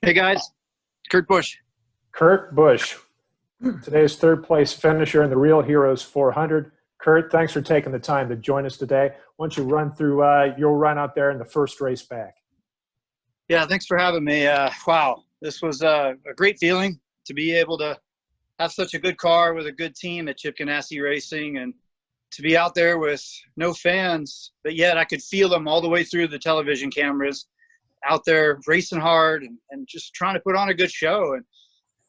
Hey guys, Kurt Busch. Kurt Busch, today's third place finisher in the Real Heroes 400. Kurt, thanks for taking the time to join us today. Why don't you run through your run out there in the first race back? Yeah, thanks for having me. Wow, this was a great feeling to be able to have such a good car with a good team at Ganassi Racing, and to be out there with no fans, but yet I could feel them all the way through the television cameras out there racing hard and just trying to put on a good show. And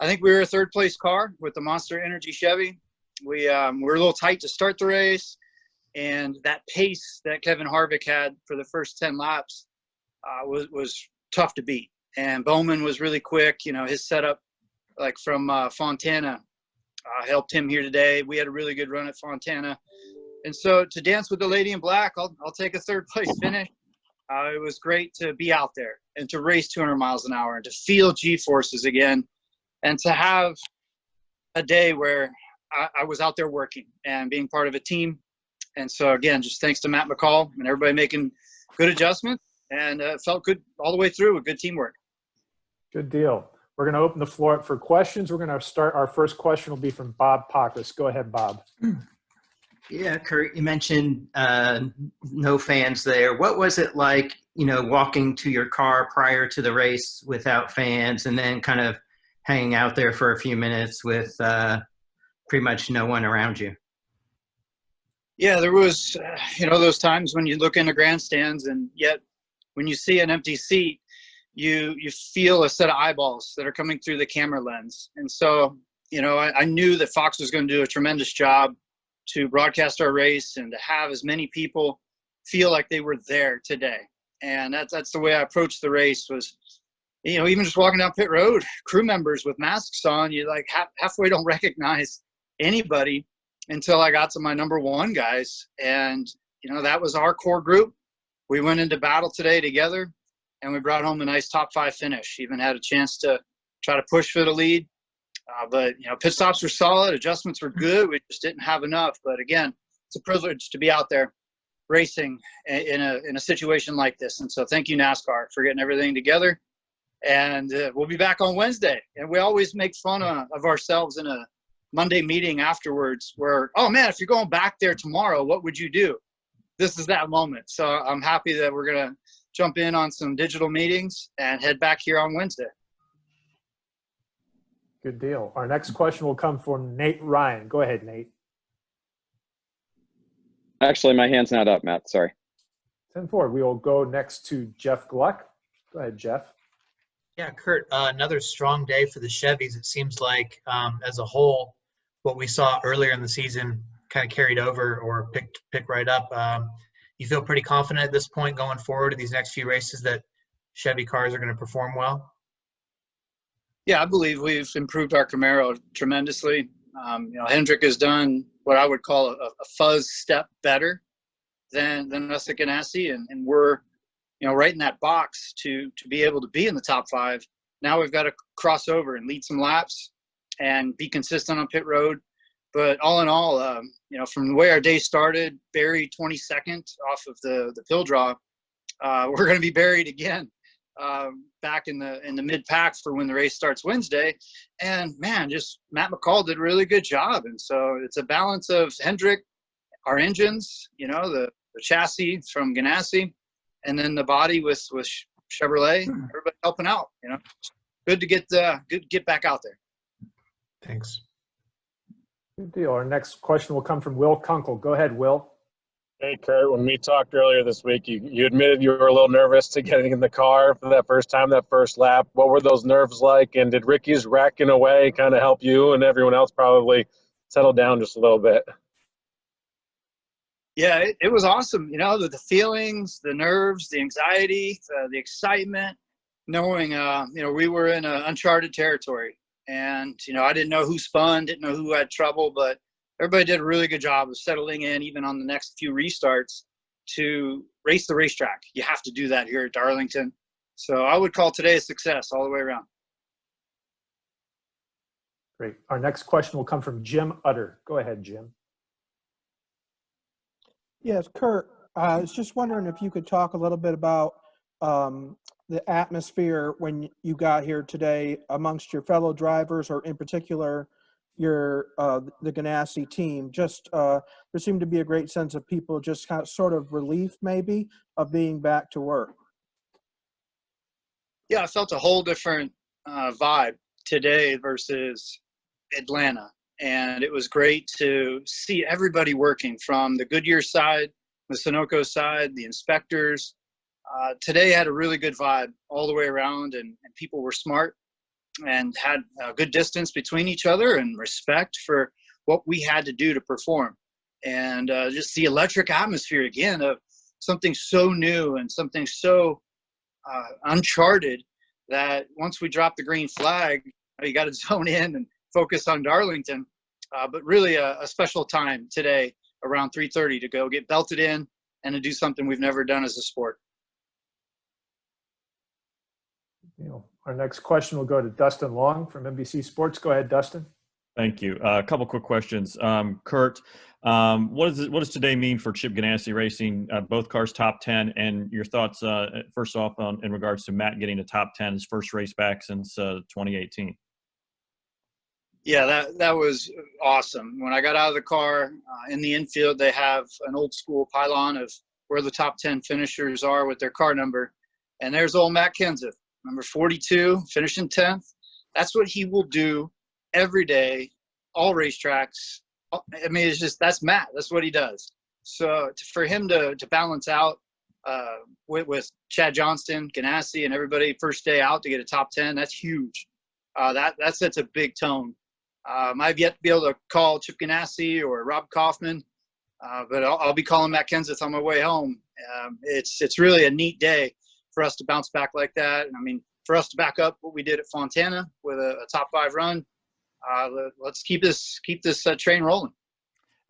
I think we were a third place car with the Monster Energy Chevy. We were a little tight to start the race, and that pace that Kevin Harvick had for the first 10 laps was tough to beat. And Bowman was really quick. You know, his setup, like from Fontana, helped him here today. We had a really good run at Fontana. And so to dance with the lady in black, I'll take a third place finish. It was great to be out there and to race 200 miles an hour and to feel G-forces again, and to have a day where I was out there working and being part of a team. And so, again, just thanks to Matt McCall and everybody making good adjustments, and it felt good all the way through with good teamwork. Good deal. We're going to open the floor up for questions. We're going to start. Our first question will be from Bob Pockrass. Go ahead, Bob. Yeah, Kurt, you mentioned no fans there. What was it like, walking to your car prior to the race without fans and then kind of hanging out there for a few minutes with pretty much no one around you? Yeah, there was, those times when you look in the grandstands, and yet when you see an empty seat, you feel a set of eyeballs that are coming through the camera lens. And so, I knew that Fox was going to do a tremendous job to broadcast our race and to have as many people feel like they were there today. And that's the way I approached the race was, even just walking down pit road, crew members with masks on, you like halfway don't recognize anybody until I got to my number one guys. And, that was our core group. We went into battle today together, and we brought home a nice top 5 finish. Even had a chance to try to push for the lead. But, pit stops were solid. Adjustments were good. We just didn't have enough. But, again, it's a privilege to be out there racing in a situation like this. And so thank you, NASCAR, for getting everything together. And we'll be back on Wednesday. And we always make fun of ourselves in a Monday meeting afterwards where, oh, man, if you're going back there tomorrow, what would you do? This is that moment. So I'm happy that we're going to jump in on some digital meetings and head back here on Wednesday. Good deal. Our next question will come from Nate Ryan. Go ahead, Nate. Actually, my hand's not up, Matt. Sorry. 10-4. We will go next to Jeff Gluck. Go ahead, Jeff. Yeah, Kurt, another strong day for the Chevys. It seems like as a whole, what we saw earlier in the season kind of carried over or picked right up. You feel pretty confident at this point going forward in these next few races that Chevy cars are going to perform well? Yeah, I believe we've improved our Camaro tremendously. Hendrick has done what I would call a fuzz step better than us at Ganassi, and we're right in that box to be able to be in the top 5. Now we've got to cross over and lead some laps and be consistent on pit road. But all in all, from the way our day started, buried 22nd off of the pill draw, we're going to be buried again. Back in the mid-pack for when the race starts Wednesday. And, man, just Matt McCall did a really good job. And so it's a balance of Hendrick, our engines, the chassis from Ganassi, and then the body with Chevrolet, everybody helping out. Good to get back out there. Thanks. Good deal. Our next question will come from Will Kunkel. Go ahead, Will. Hey, Kurt, when we talked earlier this week, you admitted you were a little nervous to getting in the car for that first time, that first lap. What were those nerves like? And did Ricky's wreck in a way kind of help you and everyone else probably settle down just a little bit? Yeah, it was awesome. The feelings, the nerves, the anxiety, the excitement, knowing, we were in uncharted territory. And, I didn't know who spun, didn't know who had trouble, but everybody did a really good job of settling in, even on the next few restarts, to race the racetrack. You have to do that here at Darlington. So I would call today a success all the way around. Great. Our next question will come from Jim Utter. Go ahead, Jim. Yes, Kurt, I was just wondering if you could talk a little bit about the atmosphere when you got here today amongst your fellow drivers, or in particular your the Ganassi team? Just there seemed to be a great sense of people just kind of sort of relief maybe of being back to work. Yeah, I felt a whole different vibe today versus Atlanta. And it was great to see everybody working, from the Goodyear side, the Sunoco side, the inspectors. Today had a really good vibe all the way around, and people were smart and had a good distance between each other and respect for what we had to do to perform. And just the electric atmosphere again of something so new and something so uncharted, that once we dropped the green flag, you got to zone in and focus on Darlington. But really a special time today around 3:30 to go get belted in and to do something we've never done as a sport. Our next question will go to Dustin Long from NBC Sports. Go ahead, Dustin. Thank you. A couple quick questions. Kurt, what does today mean for Chip Ganassi Racing? Both cars top 10, and your thoughts first off in regards to Matt getting a top 10, his first race back since 2018. Yeah, that was awesome. When I got out of the car, in the infield, they have an old school pylon of where the top 10 finishers are with their car number. And there's old Matt Kenseth, number 42, finishing 10th. That's what he will do every day, all racetracks. I mean, it's just, that's Matt. That's what he does. So for him to balance out with Chad Johnston, Ganassi, and everybody first day out to get a top 10, that's huge. That sets a big tone. I've yet to be able to call Chip Ganassi or Rob Kaufman, but I'll be calling Matt Kenseth on my way home. It's really a neat day for us to bounce back like that. And I mean, for us to back up what we did at Fontana with a top 5 run, let's keep this train rolling.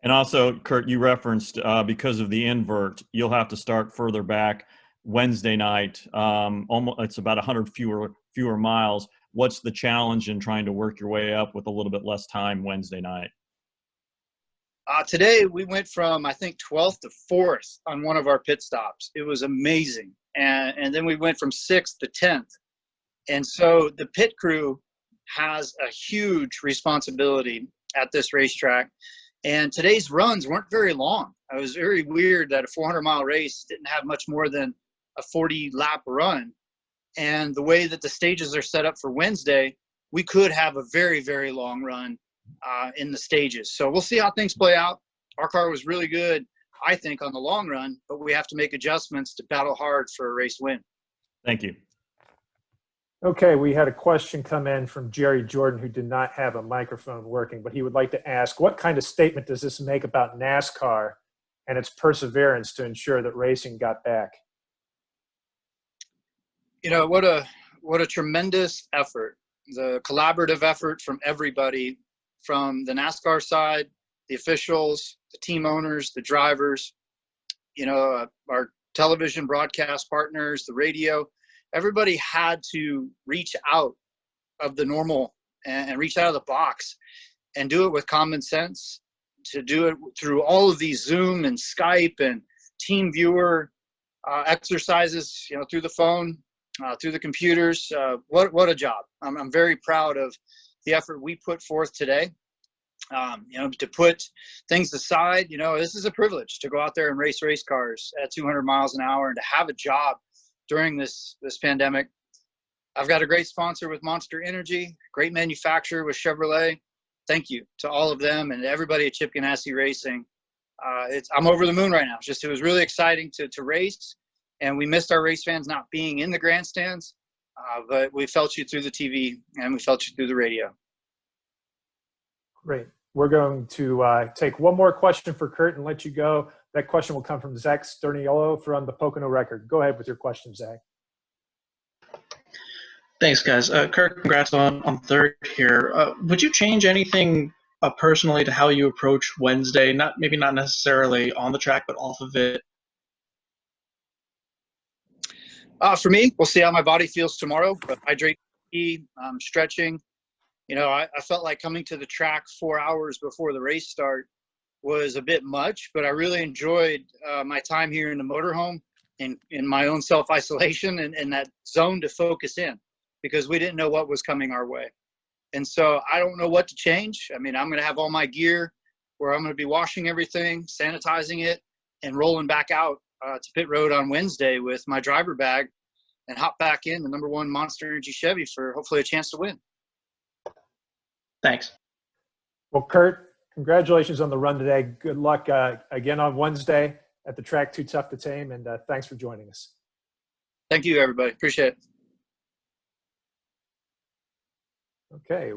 And also, Kurt, you referenced because of the invert, you'll have to start further back Wednesday night. Almost, it's about 100 fewer miles. What's the challenge in trying to work your way up with a little bit less time Wednesday night? Today we went from, I think, 12th to 4th on one of our pit stops. It was amazing. And then we went from 6th to 10th. And so the pit crew has a huge responsibility at this racetrack. And today's runs weren't very long. It was very weird that a 400-mile race didn't have much more than a 40-lap run. And the way that the stages are set up for Wednesday, we could have a very, very long run in the stages. So we'll see how things play out. Our car was really good, I think, on the long run, but we have to make adjustments to battle hard for a race win. Thank you. Okay, we had a question come in from Jerry Jordan, who did not have a microphone working, but he would like to ask, what kind of statement does this make about NASCAR and its perseverance to ensure that racing got back? You know, what a tremendous effort, the collaborative effort from everybody, from the NASCAR side, the officials, the team owners, the drivers, you know, our television broadcast partners, the radio. Everybody had to reach out of the normal and reach out of the box and do it with common sense, to do it through all of these Zoom and Skype and team viewer exercises, you know, through the phone, through the computers. What a job. I'm very proud of the effort we put forth today. You know, to put things aside, you know, this is a privilege to go out there and race cars at 200 miles an hour and to have a job during this pandemic. I've got a great sponsor with Monster Energy, great manufacturer with Chevrolet. Thank you to all of them and everybody at Chip Ganassi Racing. I'm over the moon right now. It was really exciting to race, and we missed our race fans not being in the grandstands, but we felt you through the TV and we felt you through the radio. Great. We're going to take one more question for Kurt and let you go. That question will come from Zach Sterniolo from the Pocono Record. Go ahead with your question, Zach. Thanks, guys. Kurt, congrats on third here. Would you change anything personally to how you approach Wednesday? Maybe not necessarily on the track, but off of it. For me, we'll see how my body feels tomorrow. But hydrate, stretching. You know, I felt like coming to the track 4 hours before the race start was a bit much, but I really enjoyed my time here in the motorhome. in my own self-isolation and that zone to focus in, because we didn't know what was coming our way. And so I don't know what to change. I mean, I'm going to have all my gear where I'm going to be washing everything, sanitizing it, and rolling back out to pit road on Wednesday with my driver bag and hop back in the #1 Monster Energy Chevy for hopefully a chance to win. Thanks. Well, Kurt, congratulations on the run today. Good luck again on Wednesday at the track Too Tough to Tame, and thanks for joining us. Thank you, everybody. Appreciate it. Okay.